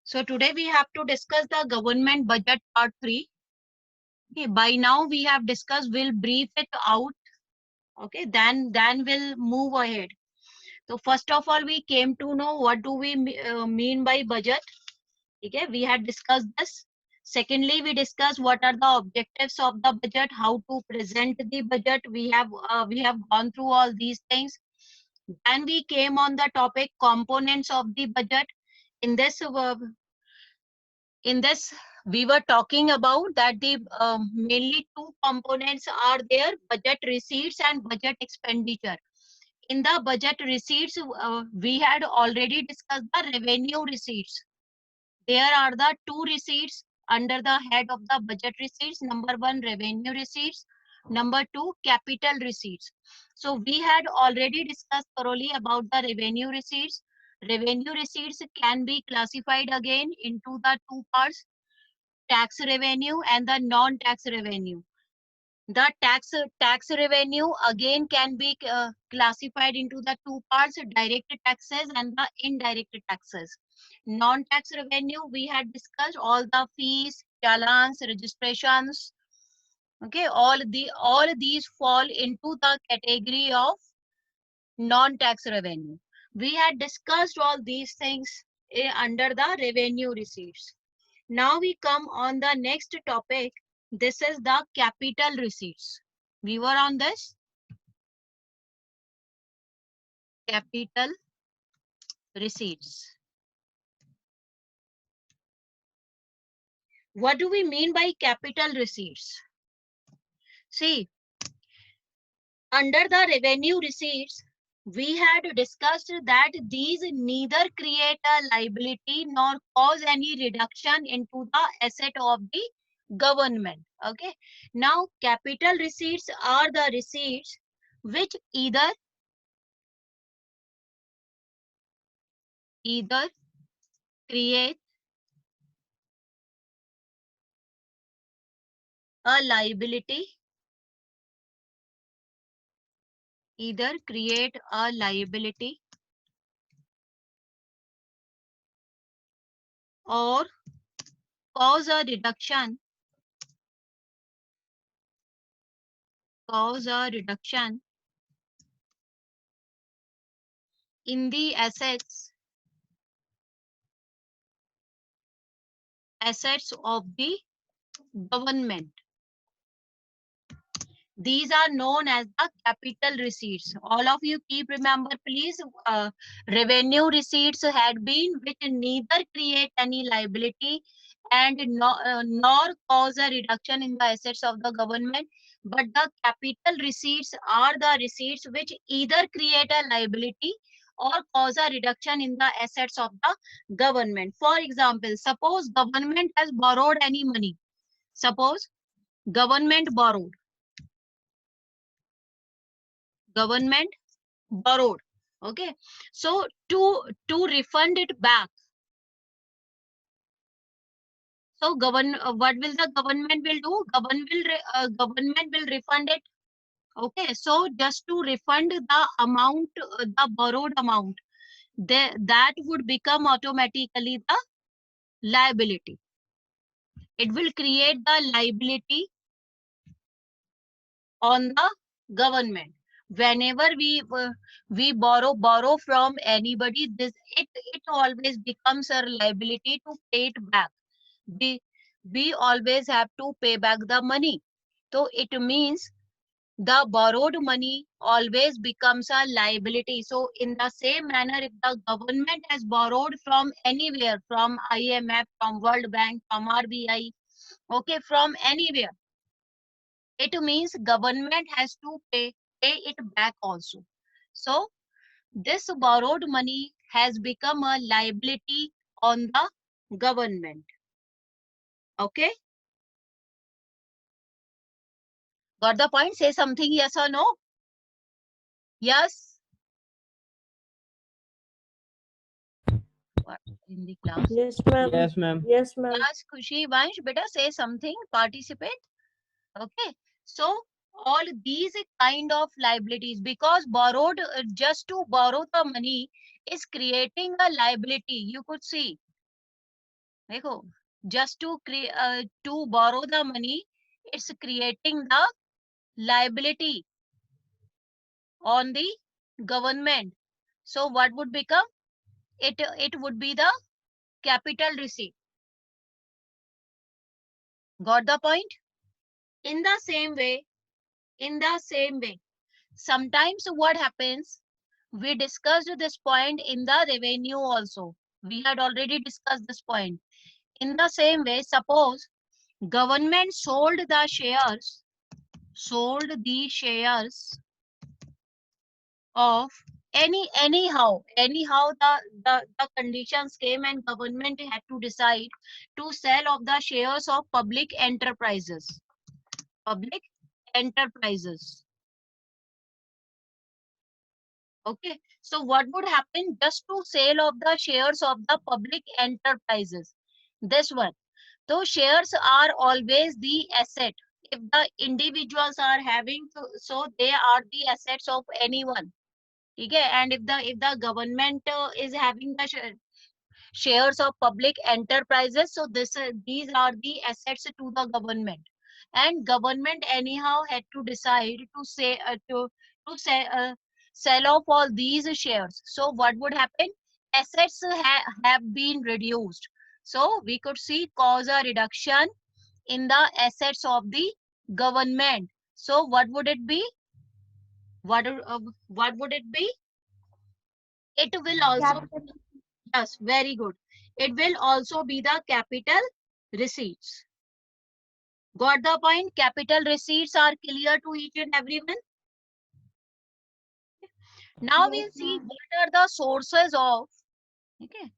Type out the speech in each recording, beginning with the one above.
So today we have to discuss the government budget part 3. Okay, by now we have discussed, we'll brief it out. Okay, then we'll move ahead. So first of all, we came to know what do we mean by budget. Okay, we had discussed this. Secondly, we discussed what are the objectives of the budget, how to present the budget. We have gone through all these things. Then we came on the topic components of the budget. In this in this we were talking about that the mainly two components are there: budget receipts and budget expenditure. In the budget receipts, we had already discussed the revenue receipts. There are the two receipts under the head of the budget receipts: number one, revenue receipts; number two, capital receipts. So we had already discussed thoroughly about the revenue receipts. Revenue receipts can be classified again into the two parts: tax revenue and the non-tax revenue. The tax revenue again can be classified into the two parts: direct taxes and the indirect taxes. Non-tax revenue, we had discussed all the fees, challans, registrations. Okay, all these fall into the category of non-tax revenue. We had discussed all these things under the revenue receipts. Now we come on the next topic. This is the capital receipts. We were on this capital receipts. What do we mean by capital receipts? See, under the revenue receipts, we had discussed that these neither create a liability nor cause any reduction into the asset of the government. Okay. Now, capital receipts are the receipts which either create a liability, or cause a reduction in the assets of the government. These are known as the capital receipts. All of you keep remember, please. Revenue receipts had been which neither create any liability and nor cause a reduction in the assets of the government. But the capital receipts are the receipts which either create a liability or cause a reduction in the assets of the government. For example, suppose government has borrowed any money. Suppose government borrowed. Okay, so to refund it back, so what will the government will do? Government will refund it. Okay, so just to refund the amount, the borrowed amount, that would become automatically the liability. It will create the liability on the government. Whenever we borrow from anybody, it always becomes a liability to pay it back. We always have to pay back the money. So it means the borrowed money always becomes a liability. So in the same manner, if the government has borrowed from anywhere, from IMF, from World Bank, from RBI, okay, from anywhere, it means government has to pay it back also. So this borrowed money has become a liability on the government. Okay, got the point? Say something, yes or no? Yes. What, in the class? Yes, ma'am. Yes, ma'am. Yes, ma'am. Yes, Khushi, Vansh, beta, say something, participate. Okay, so all these kind of liabilities, because borrowed, just to borrow the money is creating a liability. You could see देखो, just to borrow the money, it's creating the liability on the government. So what would become? It would be the capital receipt. Got the point? In the same way, sometimes what happens, we discussed this point in the revenue also. We had already discussed this point. In the same way, suppose government sold the shares of anyhow the conditions came and government had to decide to sell of the shares of public enterprises. Okay, so what would happen, just to sale of the shares of the public enterprises? This one. Those shares are always the asset. If the individuals are having, so they are the assets of anyone. Okay, and if the government is having the shares of public enterprises, so these are the assets to the government, and government anyhow had to decide to say to say sell off all these shares. So what would happen, assets have been reduced. So we could see cause a reduction in the assets of the government. So what would it be? What would it be? It will also, Capital. yes, very good. It will also be the capital receipts. Got the point? Capital receipts are clear to each and everyone. Now Yes, we'll see ma'am. what are the sources of. Okay.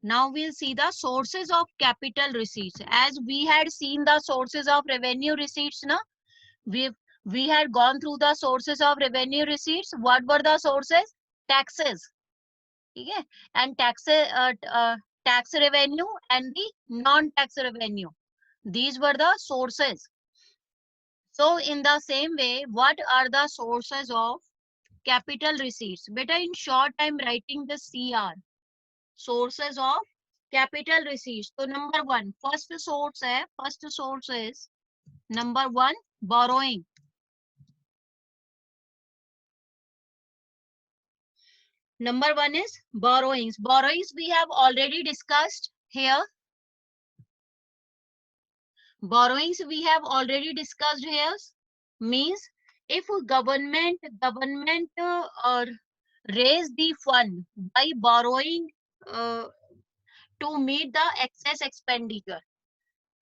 Now we'll see the sources of capital receipts. As we had seen the sources of revenue receipts, now we we had gone through the sources of revenue receipts. What were the sources? Taxes. Okay. And tax revenue and the non-tax revenue. These were the sources. So in the same way, what are the sources of capital receipts? Beta, in short, I'm writing the CR. Sources of capital receipts. So first source is number one, borrowing. Number one is borrowings. Borrowings we have already discussed here. Borrowings we have already discussed here. Means if government raise the fund by borrowing uh, to meet the excess expenditure,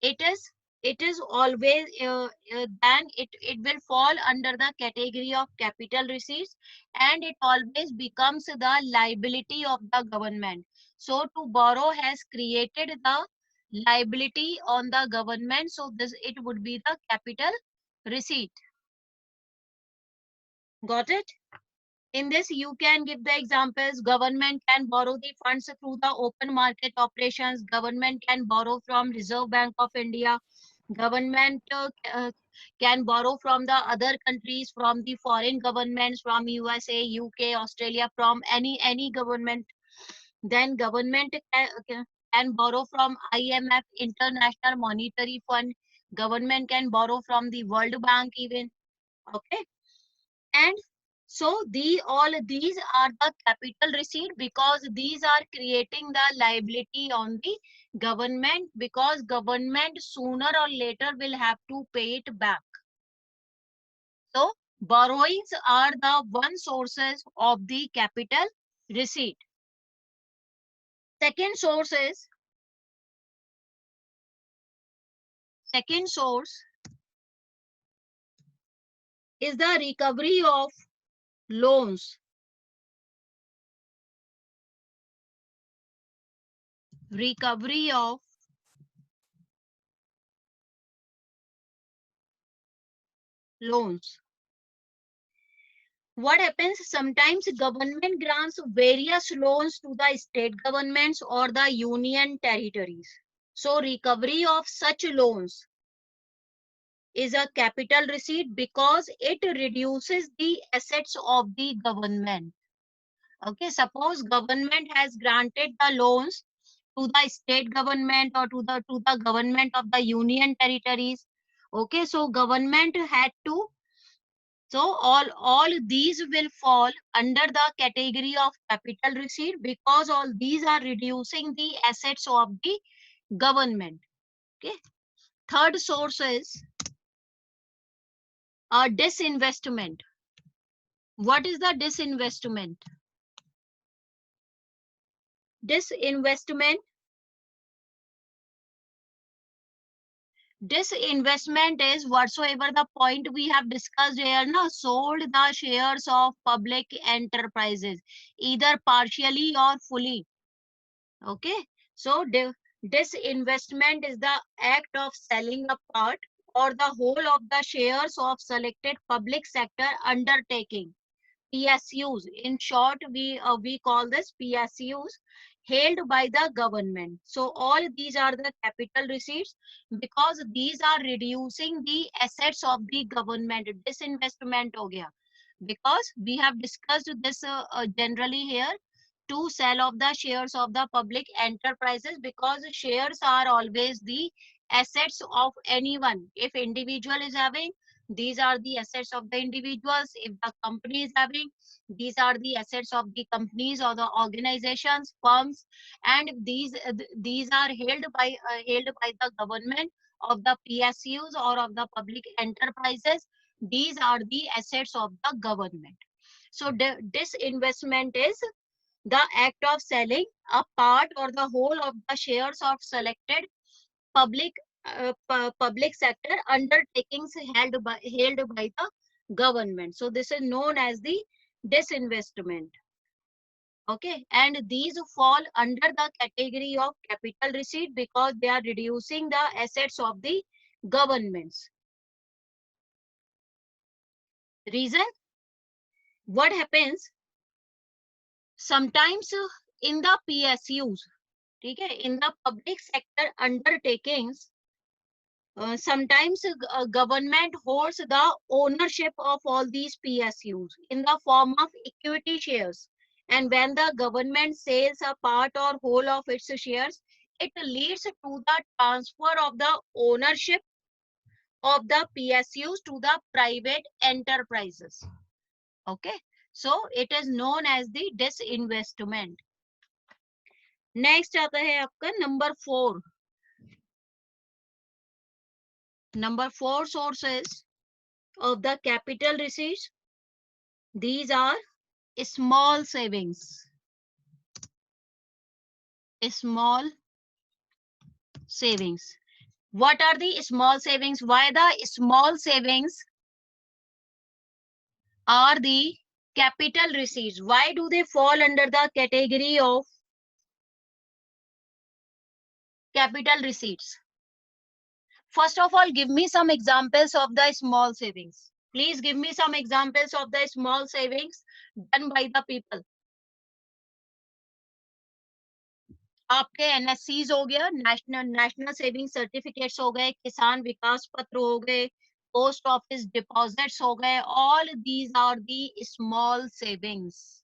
it is always then it will fall under the category of capital receipts, and it always becomes the liability of the government. So to borrow has created the liability on the government, so this it would be the capital receipt. Got it? In this, you can give the examples. Government can borrow the funds through the open market operations. Government can borrow from Reserve Bank of India. Government can borrow from the other countries, from the foreign governments, from USA, UK, Australia, from any government. Then government can borrow from IMF, International Monetary Fund. Government can borrow from the World Bank even. Okay, and so all these are the capital receipt, because these are creating the liability on the government, because government sooner or later will have to pay it back. So borrowings are the one sources of the capital receipt. Second source is second source is the recovery of loans. Recovery of loans. What happens, sometimes government grants various loans to the state governments or the union territories. So recovery of such loans is a capital receipt, because it reduces the assets of the government. Okay, suppose government has granted the loans to the state government or to the government of the union territories. Okay, so government had to, so all these will fall under the category of capital receipt because all these are reducing the assets of the government. Okay. Third source is disinvestment. What is the disinvestment? Disinvestment. Disinvestment is whatsoever the point we have discussed here, no, sold the shares of public enterprises, either partially or fully. Okay, so disinvestment is the act of selling a part or the whole of the shares of selected public sector undertaking, PSUs. In short, we call this PSUs, held by the government. So all these are the capital receipts because these are reducing the assets of the government. Disinvestment हो गया because we have discussed this generally here, to sell of the shares of the public enterprises, because shares are always the assets of anyone. If individual is having, these are the assets of the individuals. If the company is having, these are the assets of the companies or the organizations, firms, and these are held by the government of the PSUs or of the public enterprises. These are the assets of the government. So disinvestment is the act of selling a part or the whole of the shares of selected public public sector undertakings held by the government. So this is known as the disinvestment. Okay, and these fall under the category of capital receipt because they are reducing the assets of the governments. Reason? What happens sometimes in the PSUs, okay, in the public sector undertakings, sometimes government holds the ownership of all these PSUs in the form of equity shares. And when the government sells a part or whole of its shares, it leads to the transfer of the ownership of the PSUs to the private enterprises. Okay, so it is known as the disinvestment. Next आता है आपका number 4. Number 4 sources of the capital receipts. These are small savings. Small savings. What are the small savings? Why the small savings are the capital receipts? Why do they fall under the category of capital receipts? First of all, give me some examples of the small savings. Please give me some examples of the small savings done by the people. आपके NSCs हो गया, national saving certificates हो गए, किसान विकास पत्र हो गए, post office deposits हो गए. All these are the small savings.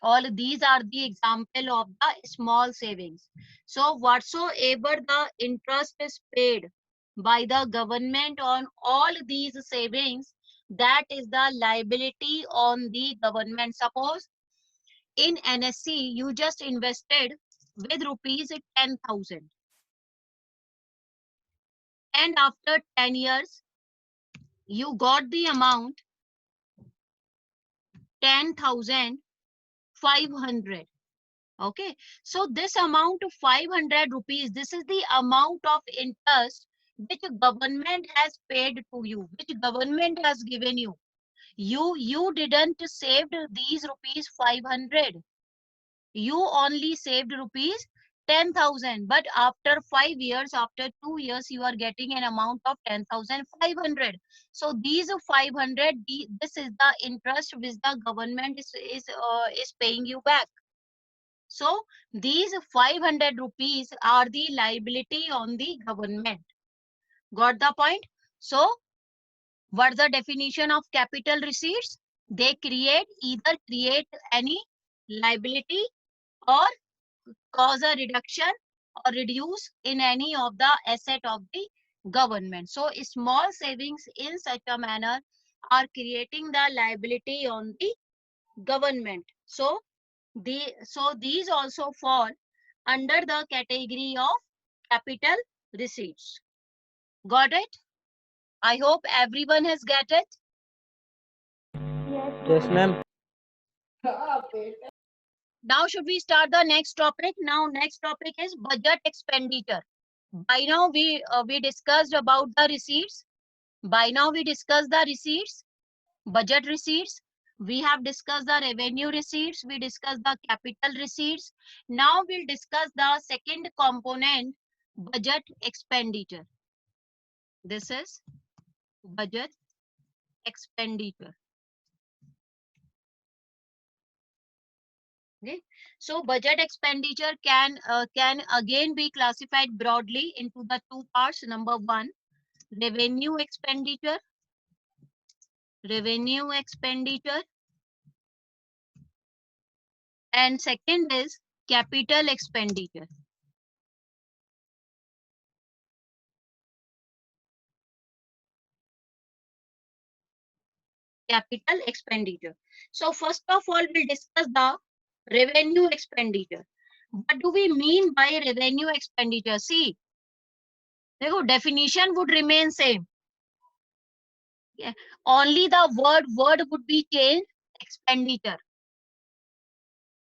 All these are the example of the small savings. So whatsoever the interest is paid by the government on all these savings, that is the liability on the government. Suppose in NSC you just invested with rupees 10,000, and after 10 years you got the amount 10,500. Okay, so this amount of 500 rupees, this is the amount of interest which government has paid to you, which government has given you. You didn't saved these rupees 500. You only saved rupees 10,000, but after 5 years, after 2 years, you are getting an amount of 10,500. So these 500, this is the interest which the government is paying you back. So these 500 rupees are the liability on the government. Got the point? So what's the definition of capital receipts? They either create any liability or cause a reduction or reduce in any of the asset of the government. So small savings in such a manner are creating the liability on the government. So these also fall under the category of capital receipts. Got it? I hope everyone has got it. Yes, ma'am. Now should we start the next topic? Now next topic is budget expenditure. By now we discussed about the receipts. By now we discussed the receipts, budget receipts. We have discussed the revenue receipts. We discussed the capital receipts. Now we'll discuss the second component, budget expenditure. This is budget expenditure. Okay. So budget expenditure can again be classified broadly into the two parts. Number one, revenue expenditure. Revenue expenditure. And second is capital expenditure. Capital expenditure. So first of all, we'll discuss the revenue expenditure. What do we mean by revenue expenditure? See, the definition would remain same. Yeah. Only the word would be changed, expenditure.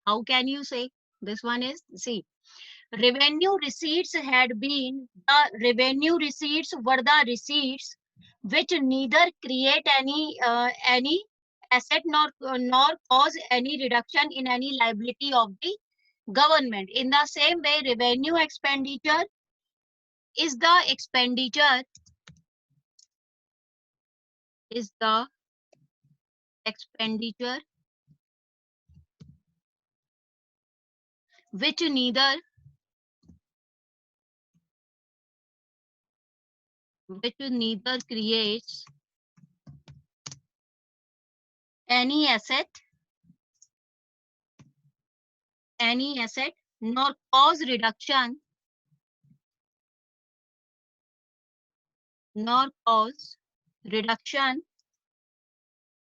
How can you say? This one is, see, revenue receipts had been, the revenue receipts were the receipts which neither create any asset nor cause any reduction in any liability of the government. In the same way, revenue expenditure is the expenditure is the expenditure which neither creates any asset nor cause reduction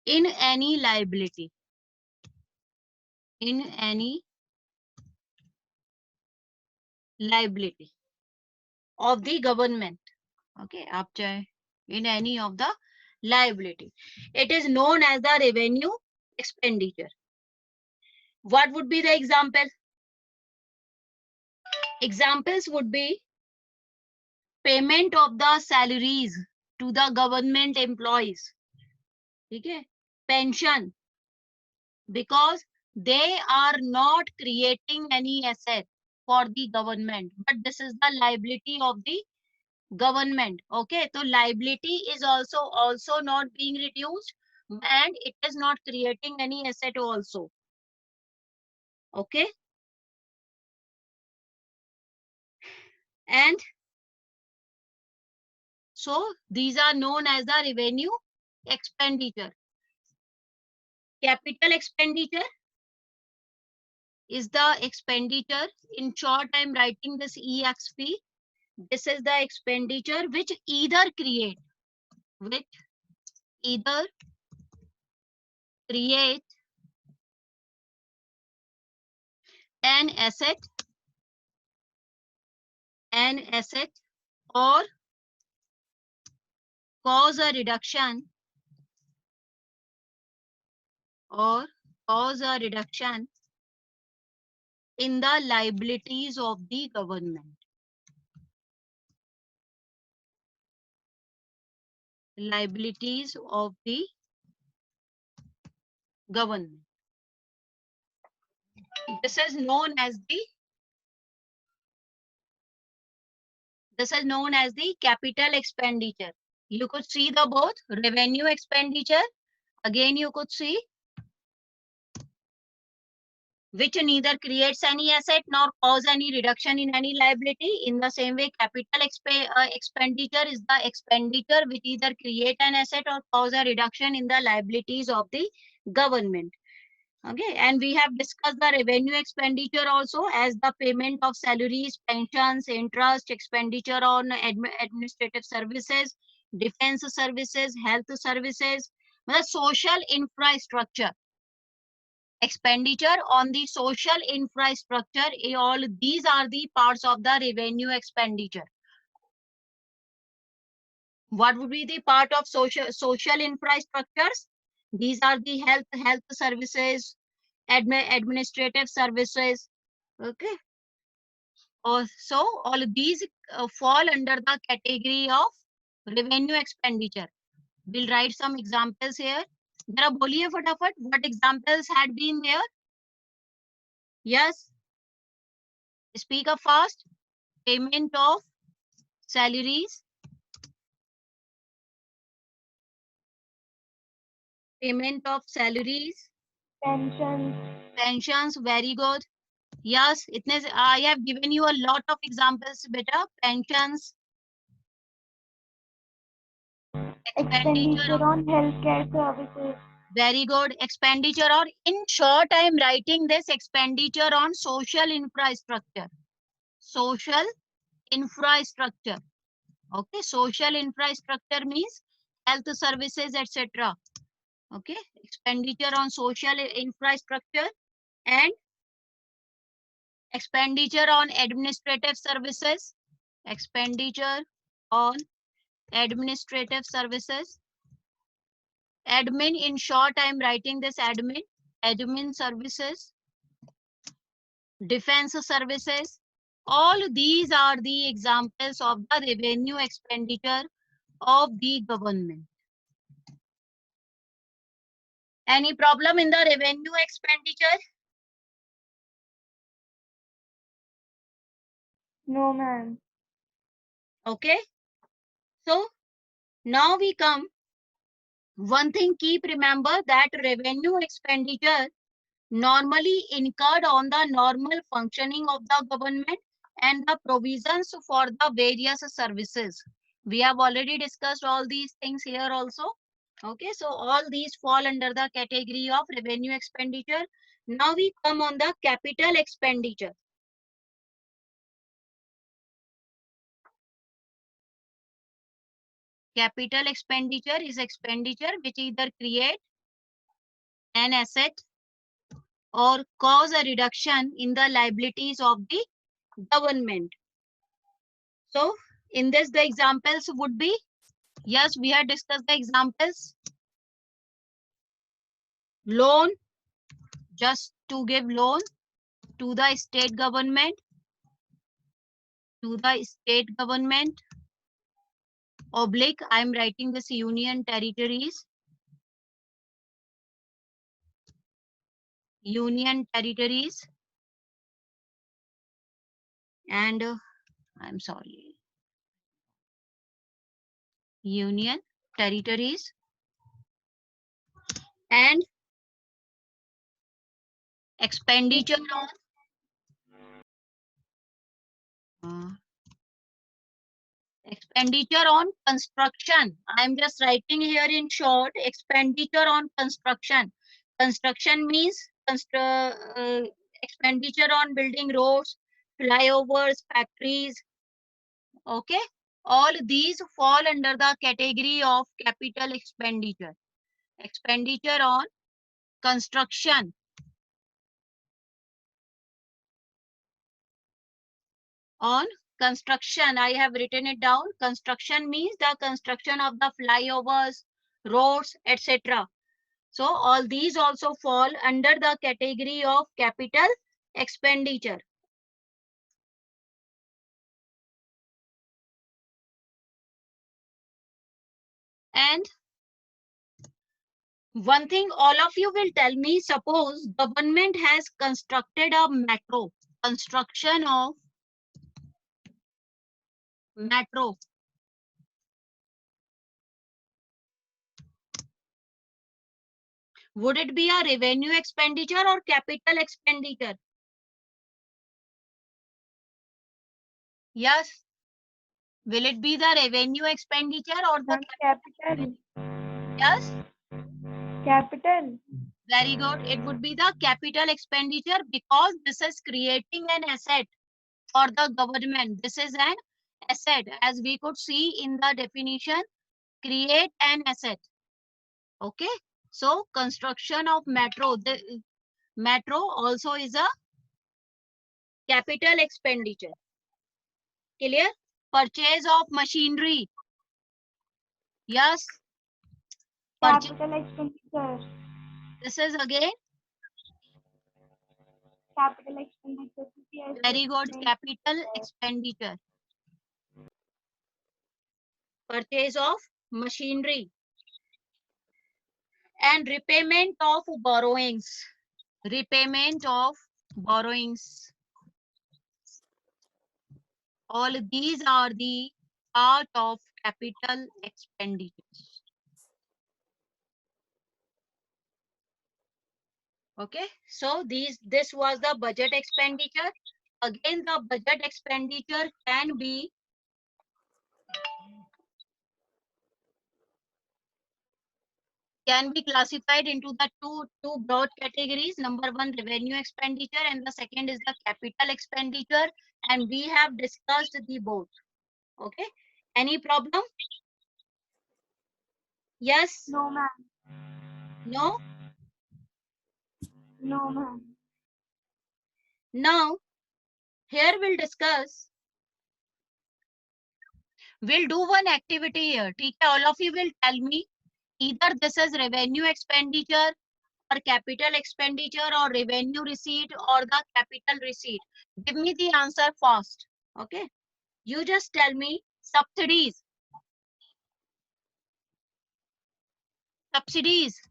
in any liability of the government. Okay, after in any of the liability, it is known as the revenue expenditure. What would be the example? Examples would be payment of the salaries to the government employees. Okay, pension, because they are not creating any asset for the government, but this is the liability of the government. Okay, so liability is also not being reduced, and it is not creating any asset also. Okay, and so these are known as the revenue expenditure. Capital expenditure is the expenditure. In short, I'm writing this EXP. This is the expenditure which either create an asset or cause a reduction in the liabilities of the government. Liabilities of the government. This is known as the capital expenditure. You could see the both revenue expenditure. Again, you could see which neither creates any asset nor cause any reduction in any liability. In the same way, capital expenditure is the expenditure which either create an asset or cause a reduction in the liabilities of the government. Okay, and we have discussed the revenue expenditure also as the payment of salaries, pensions, interest, expenditure on administrative services, defense services, health services, the social infrastructure. Expenditure on the social infrastructure, all these are the parts of the revenue expenditure. What would be the part of social infrastructures? These are the health services, administrative services. Okay. So all of these fall under the category of revenue expenditure. We'll write some examples here. जरा बोलिए फटाफट, what examples had been there? Yes, speak up fast. Payment of salaries, payment of salaries, pensions, very good. Yes, I have given you a lot of examples, beta. Pensions, expenditure on healthcare services. very good. Expenditure, or in short, I am writing this expenditure on social infrastructure. Social infrastructure. Okay, social infrastructure means health services, etc. Okay, expenditure on social infrastructure and expenditure on administrative services. Expenditure on administrative services. Admin, in short, I am writing this admin. Admin services, defense services. All these are the examples of the revenue expenditure of the government. Any problem in the revenue expenditure? No, ma'am. Okay. So now we come. One thing keep remember that revenue expenditure normally incurred on the normal functioning of the government and the provisions for the various services. We have already discussed all these things here also. Okay, so all these fall under the category of revenue expenditure. Now we come on the capital expenditure. Capital expenditure is expenditure which either create an asset or cause a reduction in the liabilities of the government. So in this, the examples would be, yes, we had discussed the examples. Loan, just to give loan to the state government, oblique, I am writing this union territories, and I'm sorry, union territories, and expenditure on construction. I'm just writing here in short, expenditure on construction. Construction means expenditure on building roads, flyovers, factories. Okay, all these fall under the category of capital expenditure. Expenditure on construction. On construction, I have written it down. Construction means the construction of the flyovers, roads, etc. So all these also fall under the category of capital expenditure. And one thing all of you will tell me, suppose government has constructed a metro, construction of metro. Would it be a revenue expenditure or capital expenditure? Yes. Will it be the revenue expenditure or the Capital. Yes? Capital. Very good. It would be the capital expenditure because this is creating an asset for the government. This is an asset, as we could see in the definition, create an asset. Okay. So construction of metro, the metro also is a capital expenditure. Clear? Purchase of machinery. Yes. Purchase. Capital expenditure. This is again Capital expenditure. Yes, very good. yes. Capital expenditure. Purchase of machinery. And repayment of borrowings. Repayment of borrowings. All these are the part of capital expenditures. Okay, so this was the budget expenditure. Again, the budget expenditure can be classified into the two broad categories. Number one, revenue expenditure, and the second is the capital expenditure. And we have discussed the both. Okay, any problem? Yes? No, ma'am. No? No, ma'am. Now, here we'll discuss. We'll do one activity here. Okay, all of you will tell me either this is revenue expenditure or capital expenditure or revenue receipt or the capital receipt. Give me the answer fast. Okay. You just tell me subsidies. Subsidies.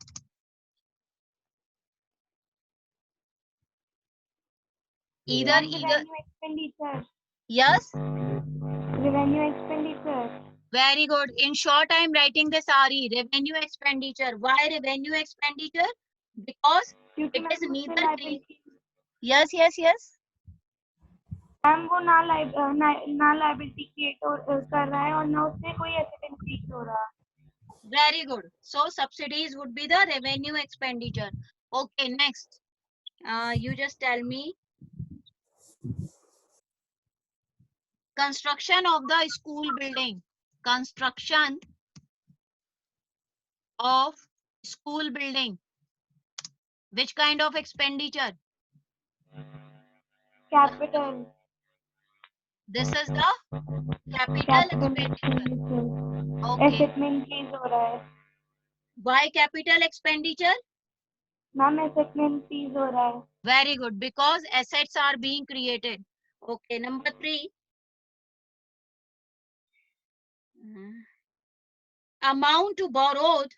Either. Revenue expenditure. Yes. Revenue expenditure. Very good. In short, I am writing this RE, revenue expenditure. Why revenue expenditure? Because it is neither. Yes, yes, yes. Ma'am वो ना liability create कर रहा है और ना उससे कोई asset increase हो रहा. Very good. So subsidies would be the revenue expenditure. Okay, next. You just tell me. Construction of the school building. Construction of school building. Which kind of expenditure? Capital. This is the capital expenditure. Okay. Asset में increase हो रहा है. Why capital expenditure? Ma'am asset में increase हो रहा है. Very good. Because assets are being created. Okay. Number 3. Amount borrowed.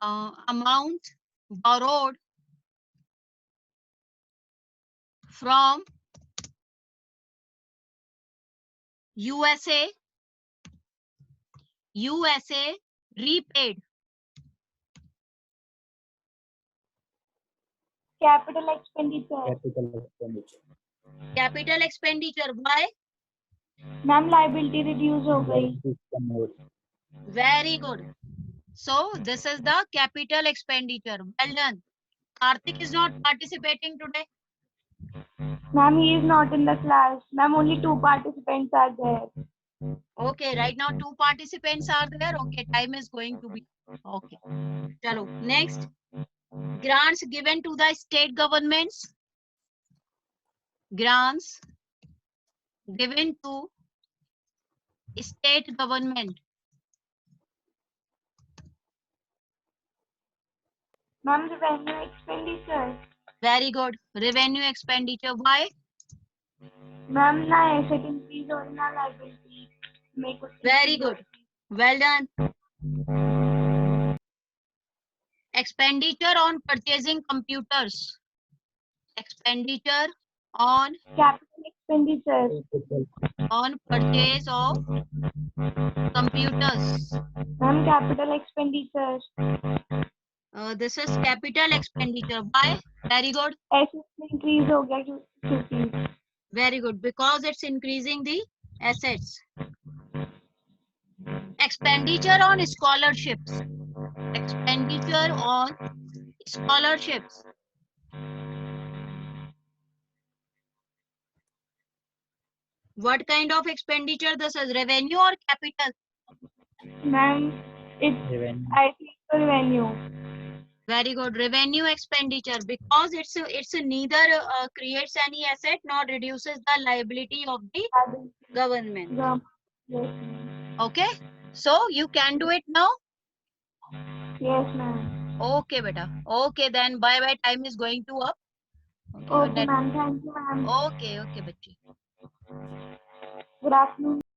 Amount borrowed from USA repaid. Capital expenditure. Capital expenditure. Why? Ma'am liability reduce हो गई. Very good. So this is the capital expenditure. Well done. Karthik is not participating today. Ma'am, he is not in the class. Ma'am, only 2 participants are there. Okay, right now 2 participants are there. Okay, time is going to be. Okay. Chalo, next. Grants given to the state governments. Grants given to state government. Ma'am, revenue expenditure. Very good. Revenue expenditure. Why? Ma'am, na asset increase or na liability. Very good. Well done. Expenditure on purchasing computers. Expenditure on capital expenditure. On purchase of computers. Ma'am, capital expenditure. This is capital expenditure. Why? Very good. Assets increase हो गया क्योंकि. Very good. Because it's increasing the assets. Expenditure on scholarships. expenditure on scholarships. What kind of expenditure this is? Revenue or capital? Ma'am, it's Revenue. I think revenue. Very good. Revenue expenditure, because it's neither creates any asset nor reduces the liability of the government. Yes, ma'am. Okay, so you can do it now. Yes, ma'am. Okay, beta. Okay, then bye bye. Time is going to up. Okay, your Okay, net. ma'am. Thank you, ma'am. Okay, okay, bachi. Good afternoon.